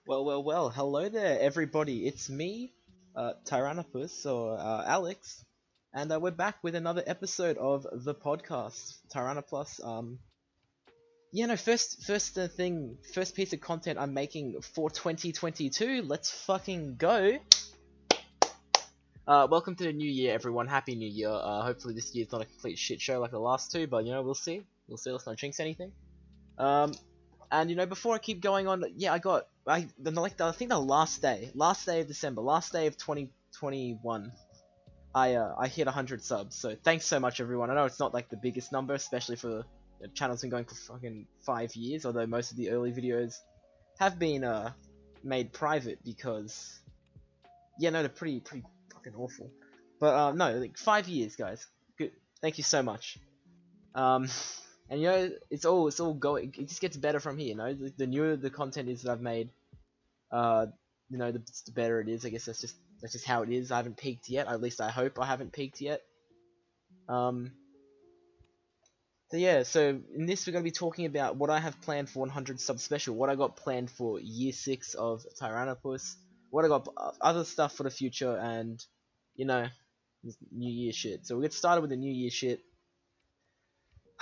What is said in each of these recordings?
Well, hello there, everybody. It's me, Tyrannapus, or Alex, and we're back with another episode of the podcast, Tyrannapus. First piece of content I'm making for 2022. Let's fucking go. Welcome to the new year, everyone. Happy New Year. Hopefully this year's not a complete shit show like the last two, but we'll see. We'll see. Let's not jinx anything. Um, And before I keep going on, yeah, I think the last day of December, last day of 2021, I hit 100 subs. So thanks so much, everyone. I know it's not like the biggest number, especially for the channel's been going for fucking 5 years. Although most of the early videos have been made private because they're pretty fucking awful. But no, like 5 years, guys. Good. Thank you so much. Um. And it's all going. It just gets better from here. The newer the content is that I've made, uh, the better it is. I guess that's just how it is. I haven't peaked yet. At least I hope I haven't peaked yet. Um. So yeah. So in this we're gonna be talking about what I have planned for 100 sub special. What I got planned for year 6 of Tyrannapus. What I got other stuff for the future, and this New Year shit. So we'll get started with the New Year shit.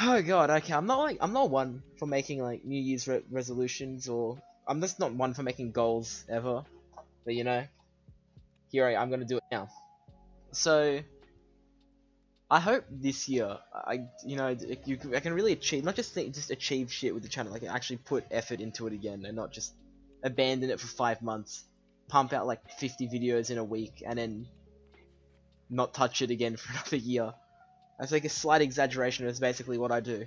Oh god, okay, I'm not one for making like New Year's resolutions, or I'm just not one for making goals ever. But here I'm gonna do it now. So I hope this year I can really achieve, not just achieve shit with the channel. I can actually put effort into it again and not just abandon it for 5 months, pump out like 50 videos in a week and then not touch it again for another year. That's like a slight exaggeration. It's basically what I do.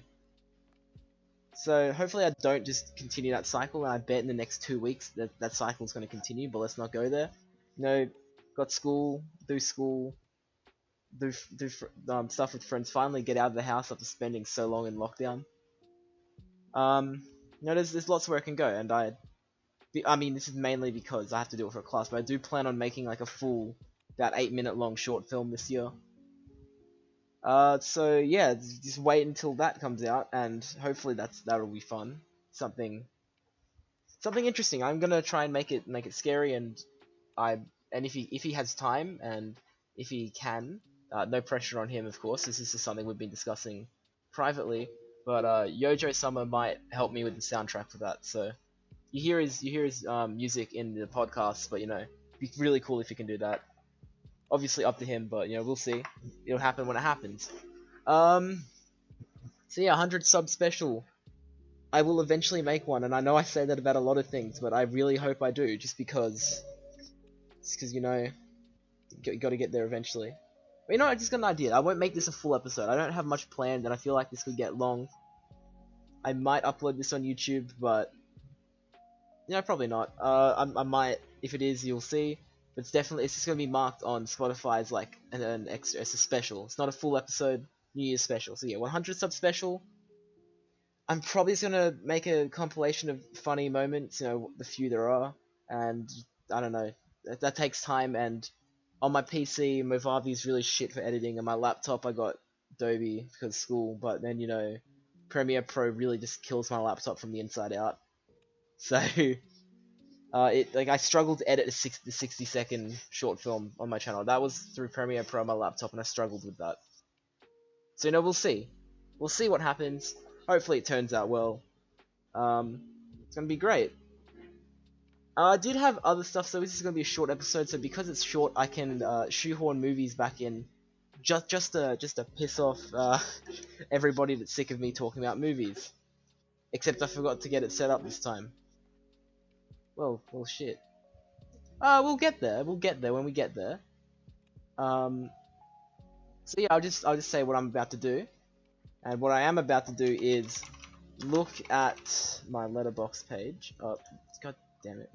So hopefully I don't just continue that cycle, and I bet in the next 2 weeks that cycle is going to continue, but let's not go there. Got school, do stuff with friends, finally get out of the house after spending so long in lockdown. There's lots where I can go, and I mean, this is mainly because I have to do it for a class, but I do plan on making like a full, about 8-minute long short film this year. So yeah, just wait until that comes out, and hopefully that'll be fun. Something interesting. I'm gonna try and make it scary, and if he has time and if he can, no pressure on him, of course. This is just something we've been discussing privately. But Yojo Summer might help me with the soundtrack for that. So you hear his music in the podcast, but it'd be really cool if he can do that. Obviously up to him, but we'll see. It'll happen when it happens. So yeah, 100 sub special. I will eventually make one, and I know I say that about a lot of things, but I really hope I do, just because you got to get there eventually. But I just got an idea. I won't make this a full episode. I don't have much planned, and I feel like this could get long. I might upload this on YouTube, but probably not. I might. If it is, you'll see. But it's just gonna be marked on Spotify's like an extra. It's a special. It's not a full episode. New Year's special. So yeah, 100 sub special. I'm probably just gonna make a compilation of funny moments. The few there are, and I don't know. That takes time. And on my PC, Movavi's really shit for editing. On my laptop, I got Adobe because school. But then Premiere Pro really just kills my laptop from the inside out. So. I struggled to edit the 60-second short film on my channel. That was through Premiere Pro on my laptop, and I struggled with that. So we'll see. We'll see what happens. Hopefully it turns out well. It's gonna be great. I did have other stuff, so this is gonna be a short episode. So because it's short, I can shoehorn movies back in, just to piss off everybody that's sick of me talking about movies. Except I forgot to get it set up this time. Well, shit. We'll get there. We'll get there when we get there. So yeah, I'll just say what I'm about to do, and what I am about to do is look at my letterbox page. Oh, god damn it.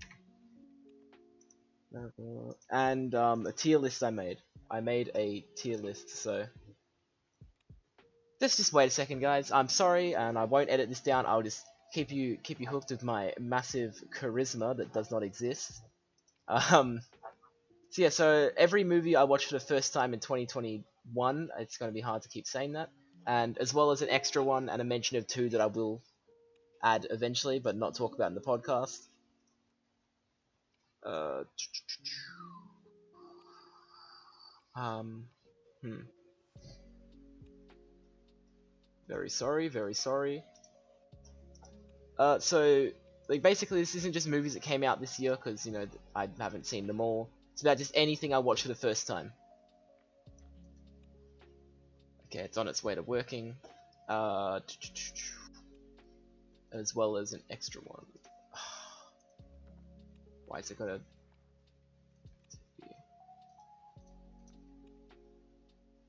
And a tier list I made. I made a tier list, so let's just wait a second, guys. I'm sorry, and I won't edit this down. I'll just keep you hooked with my massive charisma that does not exist. So yeah, so every movie I watched for the first time in 2021, it's going to be hard to keep saying that, and as well as an extra one and a mention of two that I will add eventually, but not talk about in the podcast. Uh, um, hmm. Very sorry, very sorry. So like basically this isn't just movies that came out this year because you know I haven't seen them all. It's about just anything I watched for the first time. Okay, it's on its way to working. Uh, as well as an extra one. Why is it gotta?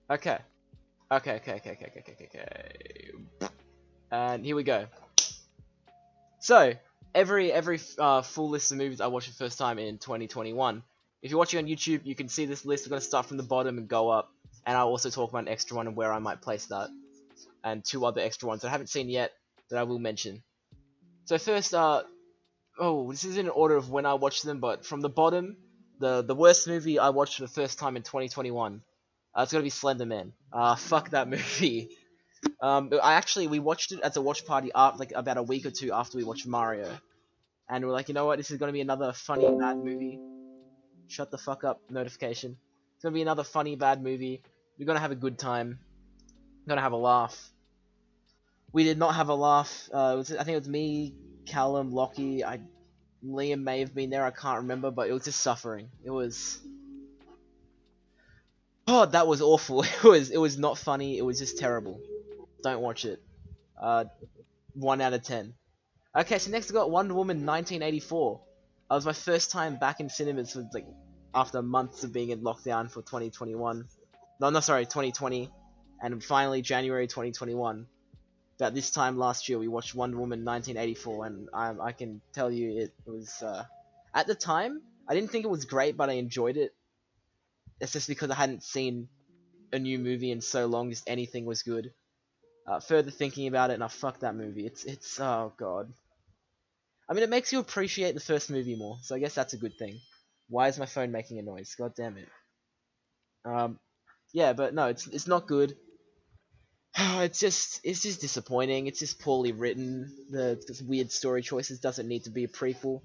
Okay. Okay. And here we go. So every full list of movies I watched the first time in 2021. If you're watching on YouTube, you can see this list. We're gonna start from the bottom and go up, and I'll also talk about an extra one and where I might place that, and two other extra ones that I haven't seen yet that I will mention. So first, oh, this is in order of when I watched them, but from the bottom, the worst movie I watched for the first time in 2021. It's gonna be Slender Man. Fuck that movie. We watched it as a watch party after, like about a week or two after we watched Mario, and we're like, you know what, this is gonna be another funny bad movie. Shut the fuck up, notification. It's gonna be another funny bad movie. We're gonna have a good time. We're gonna have a laugh. We did not have a laugh. I think it was me, Callum, Lockie. Liam may have been there. I can't remember, but it was just suffering. It was. Oh, that was awful. It was not funny. It was just terrible. Don't watch it. 1 out of 10. Okay, so next I got Wonder Woman 1984. It was my first time back in cinemas for like after months of being in lockdown for 2021. No, sorry, 2020, and finally January 2021. About this time last year, we watched Wonder Woman 1984, and I can tell you it was at the time I didn't think it was great, but I enjoyed it. It's just because I hadn't seen a new movie in so long, just anything was good. Further thinking about it, and I fuck that movie. It's oh god. I mean, it makes you appreciate the first movie more, so I guess that's a good thing. Why is my phone making a noise? God damn it. Um, yeah, but no, it's not good. It's just disappointing. It's just poorly written. The weird story choices doesn't need to be a prequel.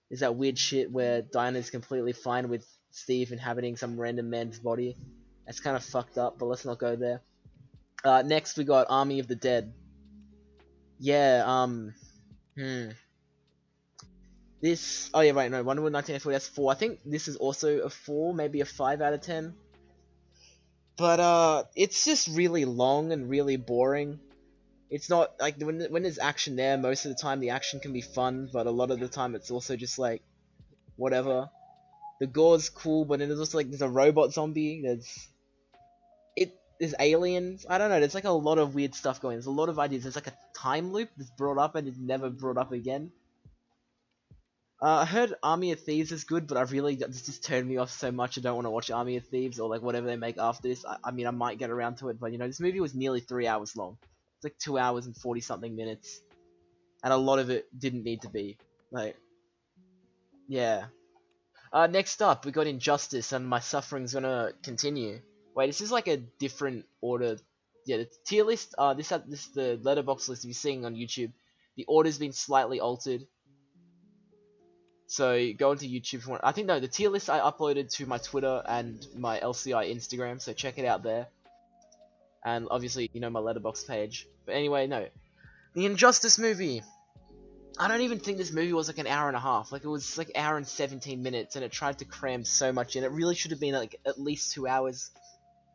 There's that weird shit where Diana's completely fine with Steve inhabiting some random man's body. That's kind of fucked up, but let's not go there. Next we got Army of the Dead. Yeah, This, oh yeah, right, no, Wonder Woman 1984, that's 4. I think this is also a 4, maybe a 5 out of 10. But, it's just really long and really boring. It's not, like, when there's action there, most of the time the action can be fun, but a lot of the time it's also just, like, whatever. The gore's cool, but then there's also, like, there's a robot zombie, there's aliens, I don't know, there's, like, a lot of weird stuff going on. There's a lot of ideas, there's, like, a time loop that's brought up and is never brought up again. I heard Army of Thieves is good, but I really just turned me off so much I don't want to watch Army of Thieves or like whatever they make after this. I mean, I might get around to it, but you know, this movie was nearly 3 hours long. It's like 2 hours and 40 something minutes, and a lot of it didn't need to be. Like, yeah. Next up, we got Injustice, and my suffering's gonna continue. Wait, this is like a different order. Yeah, the tier list. This the letterbox list you're seeing on YouTube. The order's been slightly altered. So go into YouTube for one. I think no, the tier list I uploaded to my Twitter and my LCI Instagram, so check it out there. And obviously, you know, my letterbox page. But anyway, no. The Injustice movie. I don't even think this movie was like an hour and a half. Like, it was like an hour and 17 minutes, and it tried to cram so much in. It really should have been like at least 2 hours.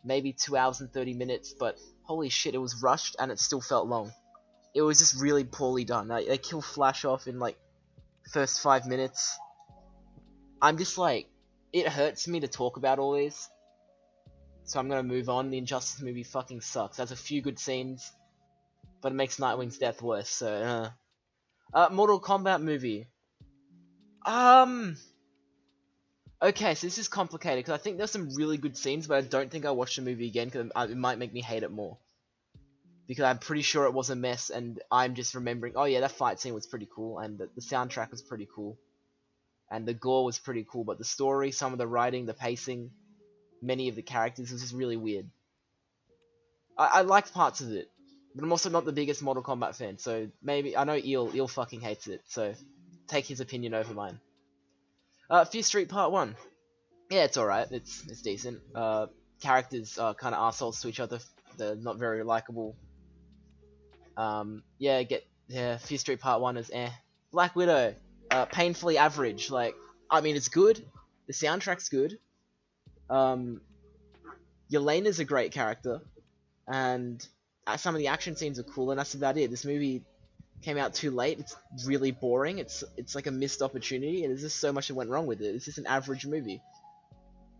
Maybe 2 hours and 30 minutes, but holy shit, it was rushed and it still felt long. It was just really poorly done. They kill Flash off in like first 5 minutes. I'm just like, it hurts me to talk about all this, so I'm gonna move on. The Injustice movie fucking sucks. Has a few good scenes, but it makes Nightwing's death worse. So, Mortal Kombat movie. Okay, so this is complicated because I think there's some really good scenes, but I don't think I'll watch the movie again because it might make me hate it more. Because I'm pretty sure it was a mess, and I'm just remembering, oh yeah, that fight scene was pretty cool, and the soundtrack was pretty cool. And the gore was pretty cool, but the story, some of the writing, the pacing, many of the characters was just really weird. I liked parts of it, but I'm also not the biggest Mortal Kombat fan, so maybe, I know Eel fucking hates it, so take his opinion over mine. Fear Street Part 1. Yeah, it's alright. It's decent. Characters are kind of assholes to each other. They're not very likable. Yeah, Fear Street Part 1 is eh. Black Widow, painfully average. Like, I mean, it's good. The soundtrack's good. Yelena's a great character, and some of the action scenes are cool, and that's about it. This movie came out too late. It's really boring. It's like a missed opportunity, and there's just so much that went wrong with it. It's just an average movie,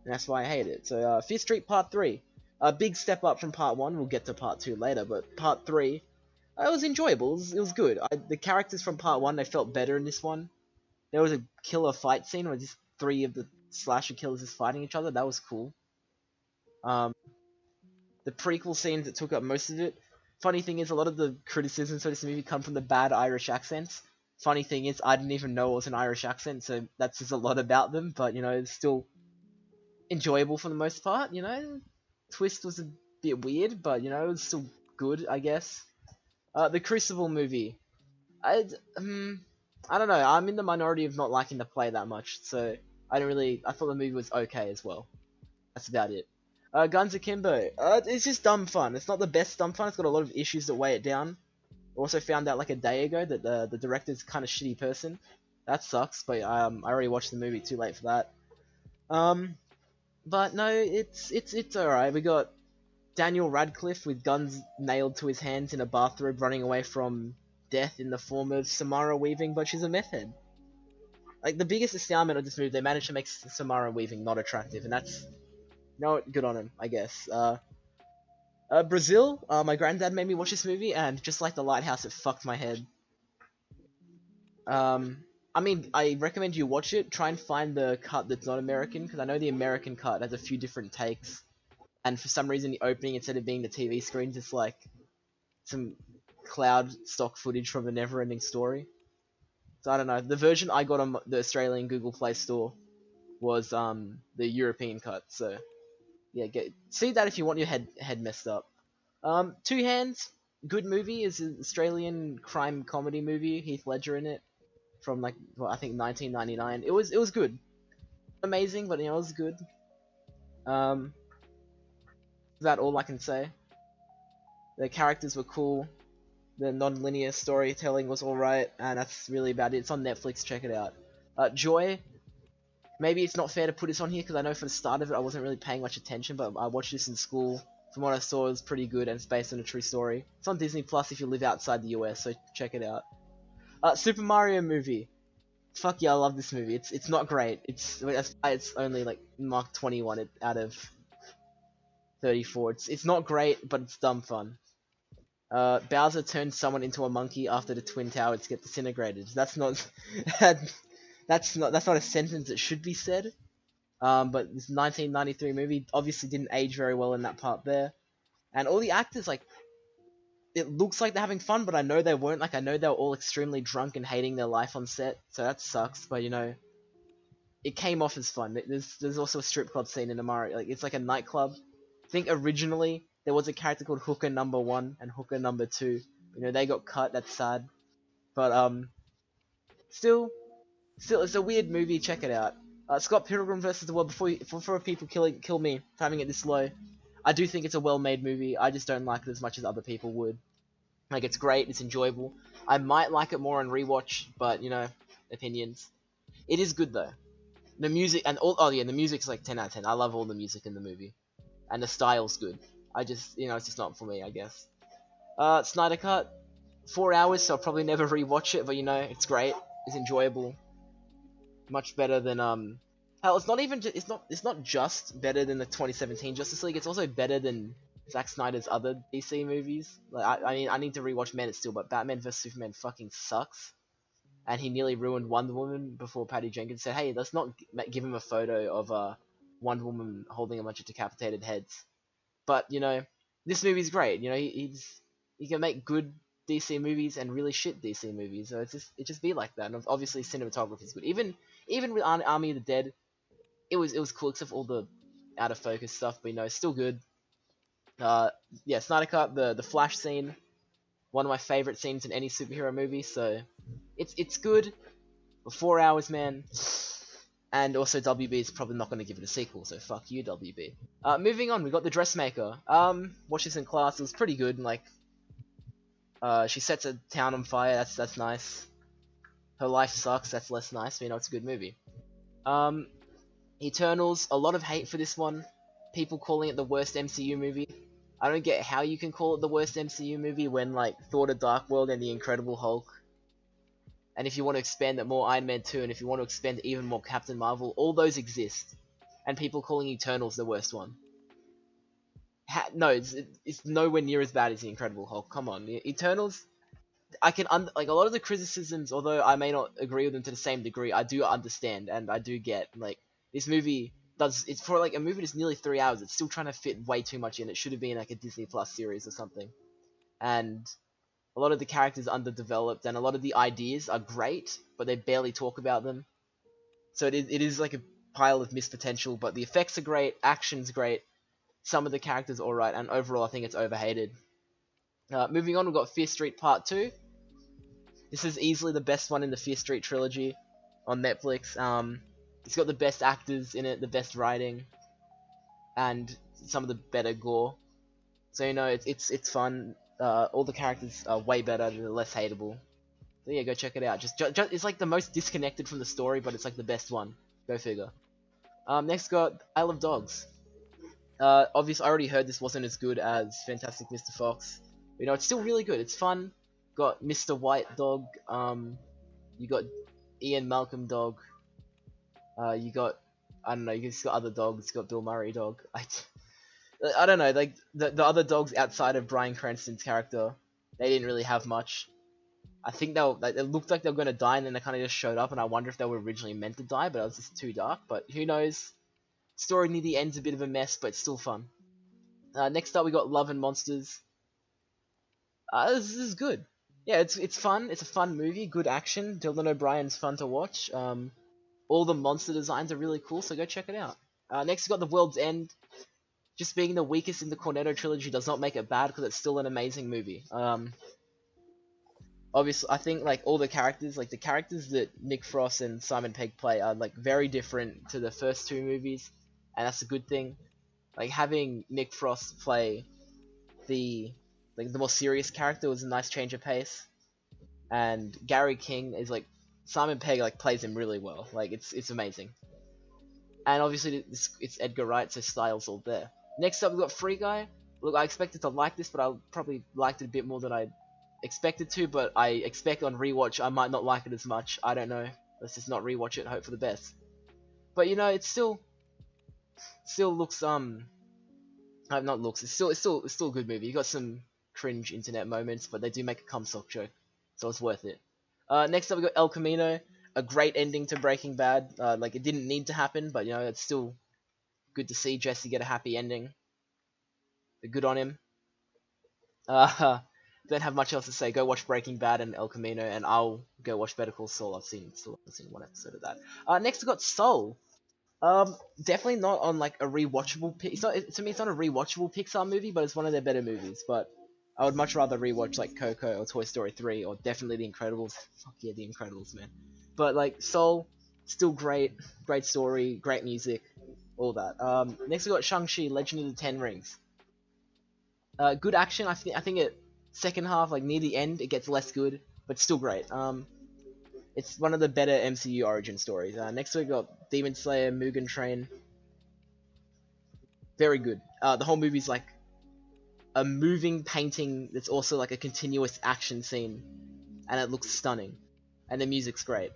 and that's why I hate it. So, Fear Street Part 3, a big step up from Part 1. We'll get to Part 2 later, but Part 3, it was enjoyable. It was good. The characters from Part 1, they felt better in this one. There was a killer fight scene where just 3 of the slasher killers is fighting each other. That was cool. The prequel scenes that took up most of it. Funny thing is, a lot of the criticisms for this movie come from the bad Irish accents. Funny thing is, I didn't even know it was an Irish accent, so that says a lot about them, but, you know, it's still enjoyable for the most part, you know? Twist was a bit weird, but, you know, it was still good, I guess. The Crucible movie. I don't know, I'm in the minority of not liking the play that much, so I thought the movie was okay as well. That's about it. Guns Akimbo. It's just dumb fun. It's not the best dumb fun. It's got a lot of issues that weigh it down. I also found out like a day ago that the director's kind of shitty person. That sucks, but I already watched the movie too late for that. But no, it's alright. We got Daniel Radcliffe with guns nailed to his hands in a bathrobe running away from death in the form of Samara Weaving, but she's a meth head. Like, the biggest astoundment of this movie, they managed to make Samara Weaving not attractive, and that's... No, good on him, I guess. Brazil, my granddad made me watch this movie, and just like The Lighthouse, it fucked my head. I mean, I recommend you watch it. Try and find the cut that's not American, because I know the American cut has a few different takes. And for some reason, the opening, instead of being the TV screens, it's like some cloud stock footage from a never-ending story. So I don't know. The version I got on the Australian Google Play Store was the European cut. So yeah, see that if you want your head messed up. Two Hands, good movie. Is an Australian crime comedy movie. Heath Ledger in it from like I think 1999. It was good. Amazing, but you know, it was good. That's all I can say. The characters were cool. The non-linear storytelling was alright, and that's really about it. It's on Netflix, check it out. Joy. Maybe it's not fair to put this on here, because I know for the start of it I wasn't really paying much attention, but I watched this in school. From what I saw, it was pretty good, and it's based on a true story. It's on Disney Plus if you live outside the US, so check it out. Super Mario movie. Fuck yeah, I love this movie. It's not great. It's only like marked 21 out of 34. It's not great, but it's dumb fun. Bowser turns someone into a monkey after the Twin Towers get disintegrated. That's not that's not a sentence that should be said. But this 1993 movie obviously didn't age very well in that part there, and all the actors, like, it looks like they're having fun, but I know they weren't. Like, I know they were all extremely drunk and hating their life on set, so that sucks. But you know, it came off as fun. There's also a strip club scene in the Mario. Like, it's like a nightclub. I think originally there was a character called Hooker Number 1 and Hooker Number 2. You know, they got cut. That's sad. But still, it's a weird movie. Check it out. Scott Pilgrim vs. the World. Before people kill me for having it this low, I do think it's a well-made movie. I just don't like it as much as other people would. Like, it's great. It's enjoyable. I might like it more on rewatch, but you know, opinions. It is good though. The music and the music's like 10 out of 10. I love all the music in the movie, and the style's good. I just, you know, it's just not for me, I guess. Snyder Cut, 4 hours, so I'll probably never rewatch it, but you know, it's great. It's enjoyable. Much better than hell, it's not just better than the 2017 Justice League. It's also better than Zack Snyder's other DC movies. Like, I mean, I need to rewatch Man of Steel, but Batman vs Superman fucking sucks. And he nearly ruined Wonder Woman before Patty Jenkins said, "Hey, let's not give him a photo of Wonder Woman holding a bunch of decapitated heads." But you know, this movie's great. You know, he can make good DC movies and really shit DC movies. So it just be like that. And obviously, cinematography is good. Even with Army of the Dead, it was cool, except for all the out of focus stuff. But you know, still good. Yeah, Snyder Cut, the Flash scene, one of my favorite scenes in any superhero movie. So it's good. For 4 hours, man. And also WB is probably not going to give it a sequel, so fuck you, WB. Moving on, we got The Dressmaker. Watched this in class, it was pretty good, and like, she sets a town on fire, that's nice. Her life sucks, that's less nice, but you know, it's a good movie. Eternals, a lot of hate for this one. People calling it the worst MCU movie. I don't get how you can call it the worst MCU movie when, like, Thor: The Dark World and The Incredible Hulk. And if you want to expand it more, Iron Man 2, and if you want to expand it even more, Captain Marvel, all those exist. And people calling Eternals the worst one. No, it's nowhere near as bad as The Incredible Hulk. Come on, the Eternals. I can like a lot of the criticisms, although I may not agree with them to the same degree, I do understand and I do get. Like, this movie it's for like a movie that's nearly 3 hours. It's still trying to fit way too much in. It should have been like a Disney Plus series or something. And a lot of the characters are underdeveloped, and a lot of the ideas are great, but they barely talk about them. So it is like a pile of missed potential. But the effects are great, action's great, some of the characters are alright, and overall I think it's overhated. Moving on, we've got Fear Street Part 2. This is easily the best one in the Fear Street trilogy on Netflix. It's got the best actors in it, the best writing, and some of the better gore. So you know, it's fun. All the characters are way better, they're less hateable. So yeah, go check it out. Just it's like the most disconnected from the story, but it's like the best one. Go figure. Next got Isle of Dogs. Obviously I already heard this wasn't as good as Fantastic Mr. Fox. You know, it's still really good. It's fun. Got Mr. White Dog. You got Ian Malcolm Dog. You got, I don't know, you just got other dogs. You got Bill Murray Dog. I don't know, like the other dogs outside of Bryan Cranston's character, they didn't really have much. I think it looked like they were gonna die, and then they kind of just showed up, and I wonder if they were originally meant to die, but it was just too dark. But who knows? Story near the end's a bit of a mess, but it's still fun. Next up, we got Love and Monsters. This is good. Yeah, it's fun. It's a fun movie. Good action. Dylan O'Brien's fun to watch. All the monster designs are really cool, so go check it out. Next, we got The World's End. Just being the weakest in the Cornetto trilogy does not make it bad, because it's still an amazing movie. Obviously, I think like all the characters, like the characters that Nick Frost and Simon Pegg play, are like very different to the first two movies, and that's a good thing. Like having Nick Frost play the more serious character was a nice change of pace, and Gary King is like Simon Pegg like plays him really well. Like it's amazing. And obviously it's Edgar Wright, so style's all there. Next up, we've got Free Guy. Look, I expected to like this, but I probably liked it a bit more than I expected to, but I expect on rewatch I might not like it as much. I don't know. Let's just not rewatch it and hope for the best. But you know, it still looks not looks. It's still a good movie. You got some cringe internet moments, but they do make a cum sock joke, so it's worth it. Next up, we got El Camino. A great ending to Breaking Bad. Like it didn't need to happen, but you know, it's still good to see Jesse get a happy ending. Good on him. Don't have much else to say. Go watch Breaking Bad and El Camino, and I'll go watch Better Call Saul. I've seen one episode of that. Next we got Soul. Definitely not on like a rewatchable. To me, it's not a rewatchable Pixar movie, but it's one of their better movies. But I would much rather rewatch like Coco or Toy Story 3 or definitely The Incredibles. Fuck yeah, The Incredibles, man. But like Soul, still great story, great music, all that. Next we got Shangshi, Legend of the Ten Rings. Good action. I think it second half, like near the end, it gets less good, but still great. It's one of the better MCU origin stories. Next we got Demon Slayer, Mugen Train. Very good. The whole movie's like a moving painting that's also like a continuous action scene, and it looks stunning, and the music's great.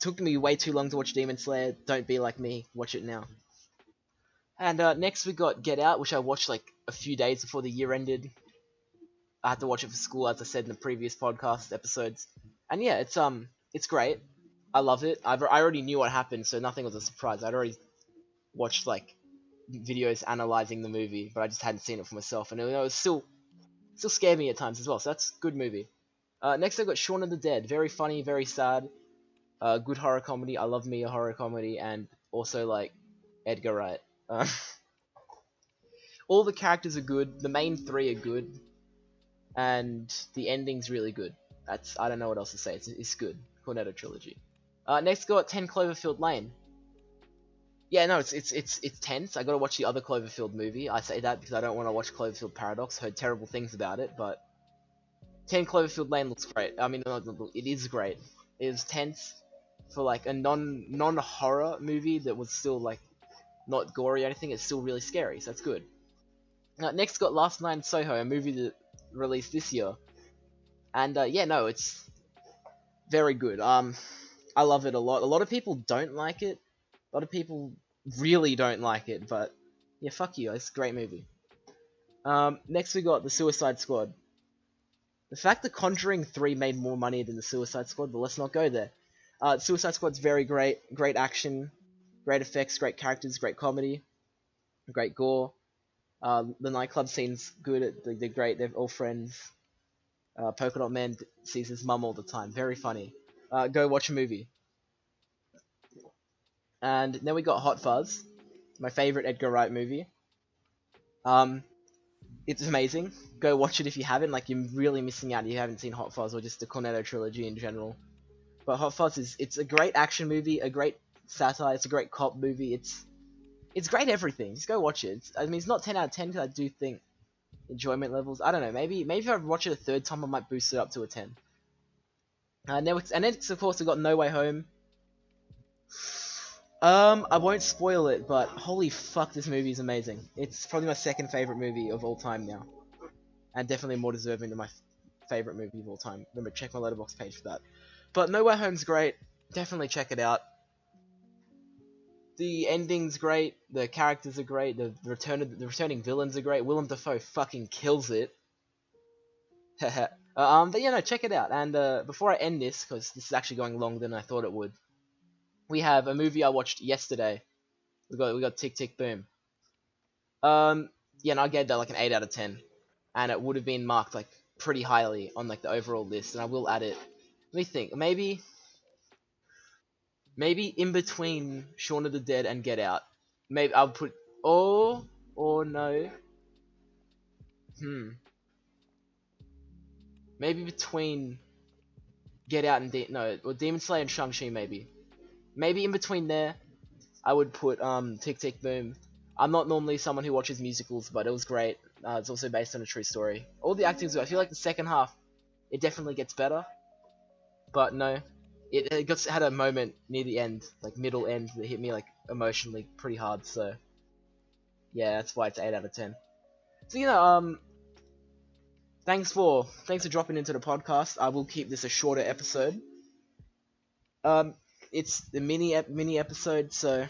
Took me way too long to watch Demon Slayer. Don't be like me. Watch it now. And next we got Get Out, which I watched like a few days before the year ended. I had to watch it for school, as I said in the previous podcast episodes. And yeah, it's great. I love it. I already knew what happened, so nothing was a surprise. I'd already watched like videos analyzing the movie, but I just hadn't seen it for myself, and it was still scared me at times as well. So that's a good movie. Next I've got Shaun of the Dead. Very funny, very sad. Good horror comedy. I love me a horror comedy, and also like Edgar Wright. All the characters are good. The main three are good, and the ending's really good. I don't know what else to say. It's good. Cornetto trilogy. Next got 10 Cloverfield Lane. Yeah, no, it's tense. I gotta watch the other Cloverfield movie. I say that because I don't want to watch Cloverfield Paradox. Heard terrible things about it, but 10 Cloverfield Lane looks great. I mean, it is great. It is tense for like a non horror movie that was still like not gory or anything. It's still really scary, so that's good. Next got Last Night in Soho, a movie that released this year, and yeah, no, it's very good. I love it a lot. A lot of people don't like it. A lot of people really don't like it, but yeah, fuck you. It's a great movie. Next we got The Suicide Squad. The fact that Conjuring 3 made more money than The Suicide Squad, but let's not go there. Suicide Squad's very great. Great action, great effects, great characters, great comedy, great gore. The nightclub scene's good. They're great. They're all friends. Polka Dot Man sees his mum all the time. Very funny. Go watch a movie. And then we got Hot Fuzz, my favorite Edgar Wright movie. It's amazing. Go watch it if you haven't. Like, you're really missing out if you haven't seen Hot Fuzz or just the Cornetto trilogy in general. But Hot Fuzz it's a great action movie, a great satire, it's a great cop movie. It's great everything. Just go watch it. I mean, it's not 10 out of 10 because I do think enjoyment levels. I don't know. Maybe if I watch it a third time, I might boost it up to a 10. Next, of course, we got No Way Home. I won't spoil it, but holy fuck, this movie is amazing. It's probably my second favorite movie of all time now, and definitely more deserving than my favorite movie of all time. Remember, check my Letterboxd page for that. But No Way Home's great. Definitely check it out. The ending's great. The characters are great. The returning villains are great. Willem Dafoe fucking kills it. But yeah, no, check it out. And before I end this, because this is actually going longer than I thought it would, we have a movie I watched yesterday. We got Tick Tick Boom. Yeah, and I gave that like an 8 out of 10, and it would have been marked like pretty highly on like the overall list. And I will add it. Let me think. Maybe in between Shaun of the Dead and Get Out. Maybe I'll put or no. Maybe between Get Out and or Demon Slayer and Shangshi maybe. Maybe in between there, I would put Tick Tick Boom. I'm not normally someone who watches musicals, but it was great. It's also based on a true story. All the acting's good. I feel like the second half, it definitely gets better. But no, it had a moment near the end, like middle end, that hit me like emotionally pretty hard. So yeah, that's why it's 8 out of 10. So you know, thanks for dropping into the podcast. I will keep this a shorter episode. It's the mini episode, so it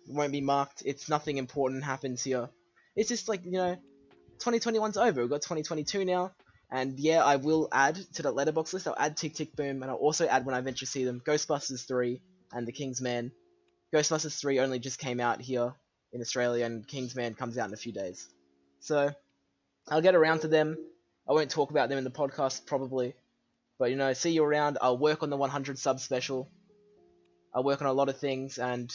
won't be marked. It's nothing important happens here. It's just like, 2021's over. We've got 2022 now. And yeah, I will add to the Letterboxd list. I'll add Tick Tick Boom, and I'll also add, when I eventually see them, Ghostbusters 3 and The King's Man. Ghostbusters 3 only just came out here in Australia, and King's Man comes out in a few days. So, I'll get around to them. I won't talk about them in the podcast, probably. But, see you around. I'll work on the 100 sub special. I'll work on a lot of things, and,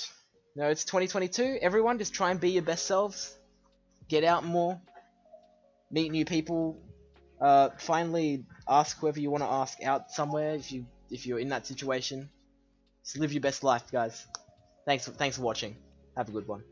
it's 2022. Everyone, just try and be your best selves. Get out more. Meet new people. Finally ask whoever you want to ask out somewhere if you're in that situation. Just live your best life, guys. Thanks for watching. Have a good one.